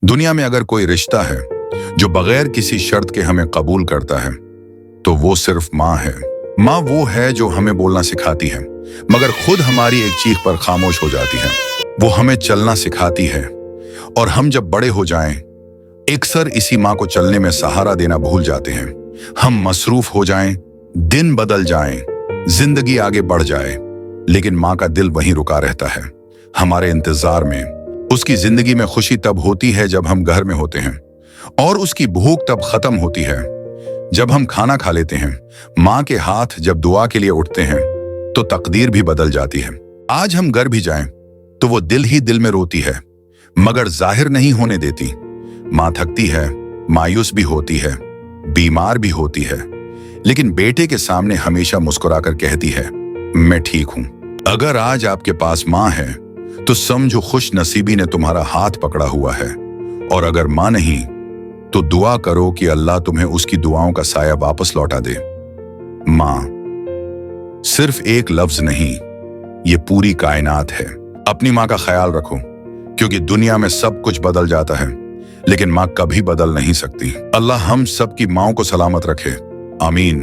दुनिया में अगर कोई रिश्ता है जो बगैर किसी शर्त के हमें कबूल करता है तो वो सिर्फ माँ है। माँ वो है जो हमें बोलना सिखाती है मगर खुद हमारी एक चीख पर खामोश हो जाती है। वो हमें चलना सिखाती है और हम जब बड़े हो जाएं अक्सर इसी माँ को चलने में सहारा देना भूल जाते हैं। हम मसरूफ हो जाएं, दिन बदल जाएं, जिंदगी आगे बढ़ जाए, लेकिन माँ का दिल वहीं रुका रहता है हमारे इंतजार में। उसकी जिंदगी में खुशी तब होती है जब हम घर में होते हैं और उसकी भूख तब खत्म होती है जब हम खाना खा लेते हैं। माँ के हाथ जब दुआ के लिए उठते हैं तो तकदीर भी बदल जाती है। आज हम घर भी जाएं तो वो दिल ही दिल में रोती है मगर जाहिर नहीं होने देती। माँ थकती है, मायूस भी होती है, बीमार भी होती है, लेकिन बेटे के सामने हमेशा मुस्कुराकर कहती है मैं ठीक हूं। अगर आज आपके पास माँ है तो समझो खुश नसीबी ने तुम्हारा हाथ पकड़ा हुआ है, और अगर माँ नहीं तो दुआ करो कि अल्लाह तुम्हें उसकी दुआओं का साया वापस लौटा दे। माँ सिर्फ एक लफ्ज नहीं, ये पूरी कायनात है। अपनी माँ का ख्याल रखो क्योंकि दुनिया में सब कुछ बदल जाता है लेकिन माँ कभी बदल नहीं सकती। अल्लाह हम सब की माँओं को सलामत रखे, आमीन।